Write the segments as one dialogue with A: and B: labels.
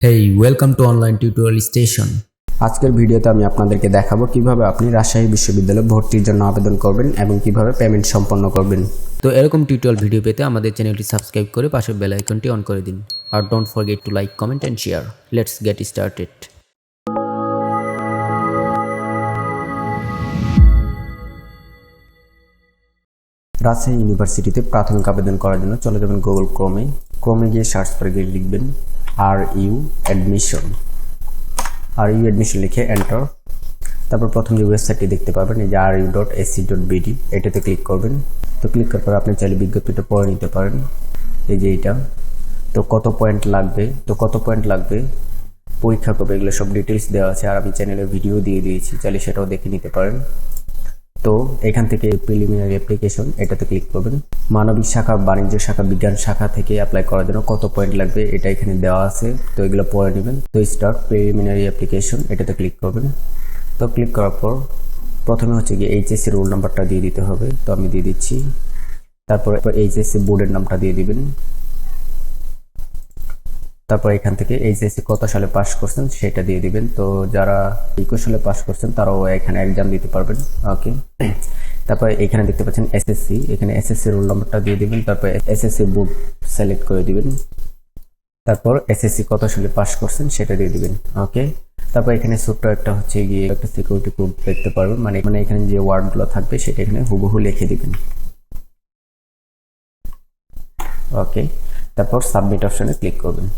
A: Hey welcome to online tutorial station.
B: আজকের ভিডিওতে আমি আপনাদেরকে দেখাবো কিভাবে আপনি রাজশাহী বিশ্ববিদ্যালয়ে ভর্তির জন্য আবেদন করবেন এবং কিভাবে পেমেন্ট সম্পন্ন করবেন।
A: তো এরকম টিউটোরিয়াল ভিডিও পেতে আমাদের চ্যানেলটি সাবস্ক্রাইব করে পাশের বেল আইকনটি অন করে দিন। আর don't forget to like, comment and share. Let's get started.
B: Rajshahi ইউনিভার্সিটিতে প্রাথমিক আবেদন করার জন্য চলে যাবেন গুগল ক্রোমে গিয়ে সার্চ করে গিয়ে লিখবেন RU অ্যাডমিশন লিখে এন্টার। তারপর প্রথম যে ওয়েবসাইটটি দেখতে পাবেন এই যে ru.ac.bd, এটাতে ক্লিক করবেন। তো ক্লিক করার পর আপনি চাইলে বিজ্ঞপ্তিটা পড়ে নিতে পারেন। এই যে এইটা, তো কত পয়েন্ট লাগবে, পরীক্ষা কবে, এগুলো সব ডিটেলস দেওয়া আছে। আর আমি চ্যানেলে ভিডিও দিয়ে দিয়েছি, চাইলে সেটাও দেখে নিতে পারেন। তো এখান থেকে প্রিলিমিনারি অ্যাপ্লিকেশন, এটাতে ক্লিক করবেন। মানবিক শাখা, বাণিজ্য শাখা, বিজ্ঞান শাখা থেকে অ্যাপ্লাই করার জন্য কত পয়েন্ট লাগবে এটা এখানে দেওয়া আছে, তো এগুলো পড়ে নেবেন। তো স্টার্ট প্রিলিমিনারি অ্যাপ্লিকেশন, এটাতে ক্লিক করবেন। তো ক্লিক করার পর প্রথমে হচ্ছে গিয়ে এইচএসসি রোল নাম্বারটা দিয়ে দিতে হবে, তো আমি দিয়ে দিচ্ছি। তারপর এইচএসসি বোর্ডের নামটা দিয়ে দিবেন। তারপর এখান থেকে এইচএসসি কত সালে পাস করছেন সেটা দিয়ে দিবেন। তো যারা 21 সালে পাস করছেন তারাও এখানে এক্সাম দিতে পারবেন। ওকে, তারপর এখানে দেখতে পাচ্ছেন এসএসসি, এখানে এসএসসি রোল নাম্বারটা দিয়ে দিবেন। তারপর এসএসসি বোর্ড সিলেক্ট করে দিবেন। তারপর এসএসসি কত সালে পাস করছেন সেটা দিয়ে দিবেন। ওকে, তারপর এখানে ছোট্ট একটা হচ্ছে গিয়ে একটা সিকিউরিটি কোড দেখতে পারবেন, মানে এখানে যে ওয়ার্ডগুলো থাকবে সেটা এখানে হুবহু লিখে দিবেন। ওকে, তারপর সাবমিট অপশনে ক্লিক করবেন।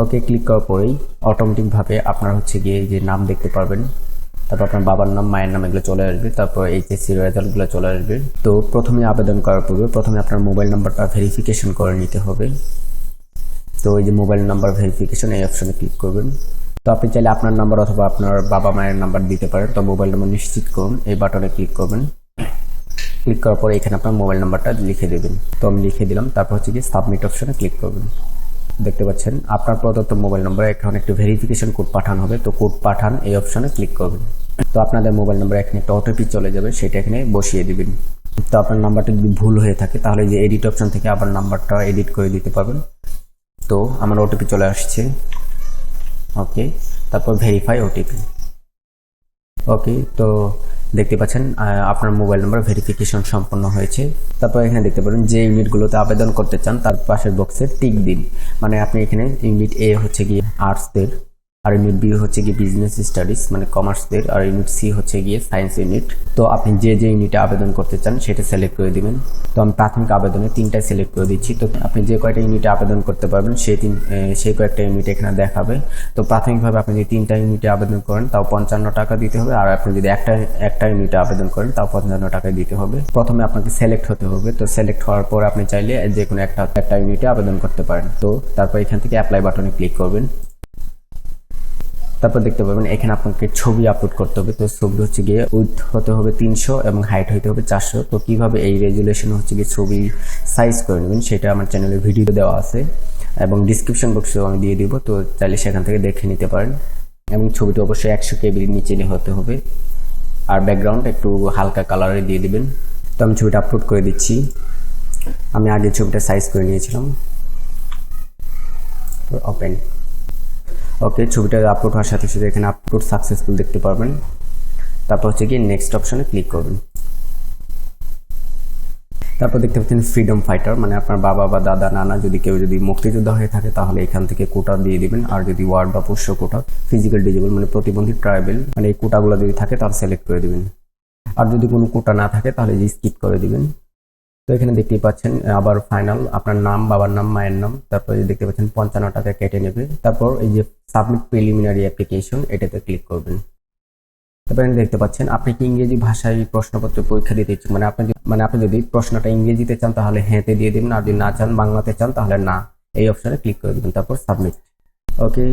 B: ওকে, ক্লিক করার পরেই অটোমেটিকভাবে আপনার হচ্ছে গিয়ে যে নাম দেখতে পারবেন, তারপর আপনার বাবার নাম, মায়ের নাম, এগুলো চলে আসবে। তারপর এইচএসসি রেজাল্টগুলো চলে আসবে। তো প্রথমে আবেদন করার পূর্বে প্রথমে আপনার মোবাইল নাম্বারটা ভেরিফিকেশন করে নিতে হবে। তো এই যে মোবাইল নাম্বার ভেরিফিকেশন, এই অপশনে ক্লিক করবেন। তো আপনি চাইলে আপনার নাম্বার অথবা আপনার বাবা মায়ের নাম্বার দিতে পারেন। তো মোবাইল নাম্বার নিশ্চিত করুন, এই বাটনে ক্লিক করবেন। ক্লিক করার পরে এখানে আপনার মোবাইল নাম্বারটা লিখে দেবেন। তো আমি লিখে দিলাম। তারপর হচ্ছে গিয়ে সাবমিট অপশনে ক্লিক করবেন। দেখতে পাচ্ছেন আপনার প্রদত্ত মোবাইল নম্বরে এখন একটি ভেরিফিকেশন কোড পাঠানো হবে, তো কোড পাঠান এই অপশনে ক্লিক করবেন। তো আপনাদের মোবাইল নম্বরে এখানে একটা ওটিপি চলে যাবে, সেটা এখানে বসিয়ে দিবেন। তো আপনার নাম্বারটা যদি ভুল হয়ে থাকে তাহলে যে এডিট অপশন থেকে আবার নাম্বারটা এডিট করে দিতে পারবেন। তো আমার ওটিপি চলে আসছে। ওকে, তারপর ভেরিফাই ওটিপি। ওকে, তো দেখতে পাচ্ছেন আপনার মোবাইল নাম্বার ভেরিফিকেশন সম্পন্ন হয়েছে। তারপর এখানে দেখতে পারেন যে ইউনিটগুলোতে আবেদন করতে চান তার পাশের বক্সে টিক দিন। মানে আপনি এখানে ইউনিট এ হচ্ছে গিয়ে আর্টসদের, আর ইউনিট বি হচ্ছে গিয়ে বিজনেস স্টাডিজ মানে কমার্সদের, আর ইউনিট সি হচ্ছে গিয়ে সায়েন্স ইউনিট। তো আপনি যে ইউনিটে আবেদন করতে চান সেটা সিলেক্ট করে দিবেন। তো আমি প্রাথমিক আবেদনে 3টাই সিলেক্ট করে দিচ্ছি। তো আপনি যে কয়টা ইউনিটে আবেদন করতে পারবেন সেই কয়েকটা ইউনিট এখানে দেখাবে। তো প্রাথমিকভাবে আপনি যদি 3টা ইউনিটে আবেদন করেন তাও 55 টাকা দিতে হবে, আর আপনি যদি একটা ইউনিটে আবেদন করেন তাও 55 টাকা দিতে হবে। প্রথমে আপনাকে সিলেক্ট হতে হবে। তো সিলেক্ট হওয়ার পর আপনি চাইলে যে কোনো একটা ইউনিটে আবেদন করতে পারেন। তো তারপর এখান থেকে অ্যাপ্লাই বাটনে ক্লিক করবেন। তারপর দেখতে পাবেন এখানে আপনাকে ছবি আপলোড করতে হবে। তো ছবি হচ্ছে গিয়ে উইডথ হতে হবে 300 এবং হাইট হতে হবে 400। তো কিভাবে এই রেজুলেশন হচ্ছে গিয়ে ছবি সাইজ করে নেবেন সেটা আমার চ্যানেলে ভিডিও দেওয়া আছে এবং ডিসক্রিপশন বক্সেও আমি দিয়ে দিব, তো চাইলে সেখান থেকে দেখে নিতে পারেন। এবং ছবিটা অবশ্যই 100 কেবির নিচে হতে হবে, আর ব্যাকগ্রাউন্ড একটু হালকা কালারে দিয়ে দিবেন। তো আমি ছবিটা আপলোড করে দিচ্ছি। আমি আগে ছবিটা সাইজ করে নিয়েছিলাম। ওপেন। ওকে, ছবিটা আপলোড হওয়ার সাথে সাথে এখানে আপলোড সাকসেসফুল দেখতে পারবেন। তারপর হচ্ছে গিয়ে নেক্সট অপশনে ক্লিক করবেন। তারপর দেখতে পাচ্ছেন ফ্রিডম ফাইটার, মানে আপনার বাবা বা দাদা নানা কেউ যদি মুক্তিযোদ্ধা হয়ে থাকে তাহলে এখান থেকে কোটা দিয়ে দিবেন। আর যদি ওয়ার্ড বা পোষ্য কোটা, ফিজিক্যাল ডিজেবল মানে প্রতিবন্ধী ট্রাইবেল, মানে এই কোটাগুলো যদি থাকে তাহলে সিলেক্ট করে দিবেন। আর যদি কোনো কোটা না থাকে তাহলে স্কিপ করে দিবেন। তো এখানে দেখতেই পাচ্ছেন আবার ফাইনাল আপনার নাম, বাবার নাম, মায়ের নাম। তারপর দেখতে পাচ্ছেন 55 টাকা কেটে নেবে। তারপর এই যে সাবমিট প্রিলিমিনারি অ্যাপ্লিকেশন, এটাতে ক্লিক করবেন। তারপর দেখতে পাচ্ছেন আপনি কি ইংরেজি ভাষায় প্রশ্নপত্র পরীক্ষা দিতে ইচ্ছুক, আপনি যদি প্রশ্নটা ইংরেজিতে চান তাহলে হ্যাঁতে দিয়ে দেবেন, আর যদি না চান বাংলাতে চান তাহলে না, এই অপশনে ক্লিক করে দেবেন। তারপর সাবমিট। ওকে,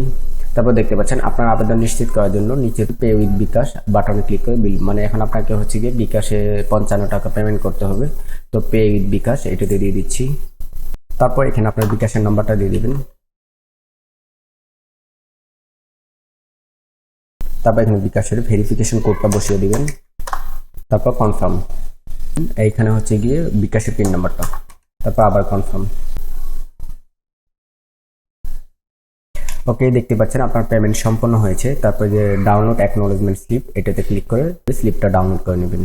B: তারপর দেখতে পাচ্ছেন আপনার আবেদন নিশ্চিত করার জন্য নিচে পে উইথ বিকাশ বাটনে ক্লিক করে বিল, মানে এখন আপনাকে হচ্ছে গিয়ে বিকাশে 55 টাকা পেমেন্ট করতে হবে। তো পে উইথ বিকাশ এটাতে দিয়ে দিচ্ছি। তারপর এখানে আপনার বিকাশের নাম্বারটা দিয়ে দিবেন। তারপর এখানে বিকাশের ভেরিফিকেশন কোডটা বসিয়ে দিবেন। তারপর কনফার্ম, এইখানে হচ্ছে গিয়ে বিকাশের পিন নাম্বারটা, তারপর আবার কনফার্ম। ওকে, দেখতে পাচ্ছেন আপনার পেমেন্ট সম্পন্ন হয়েছে। তারপরে যে ডাউনলোড অ্যাকনোলেজমেন্ট স্লিপ, এটাতে ক্লিক করে স্লিপটা ডাউনলোড করে নেবেন।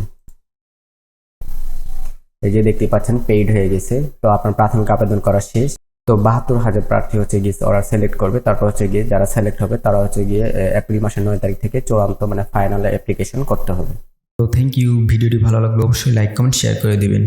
B: এই যে দেখতে পাচ্ছেন পেইড হয়ে গেছে। তো আপনার প্রাথমিক আবেদন করা শেষ। তো 72,000 প্রার্থী হচ্ছে গিয়ে ওরা সিলেক্ট করবে। তারপর হচ্ছে গিয়ে যারা সিলেক্ট হবে তারা হচ্ছে গিয়ে এপ্রিল মাসের 9 তারিখ থেকে চূড়ান্ত মানে ফাইনাল অ্যাপ্লিকেশন করতে হবে।
A: তো থ্যাংক ইউ। ভিডিওটি ভালো লাগলে অবশ্যই লাইক কমেন্ট শেয়ার করে দিবেন।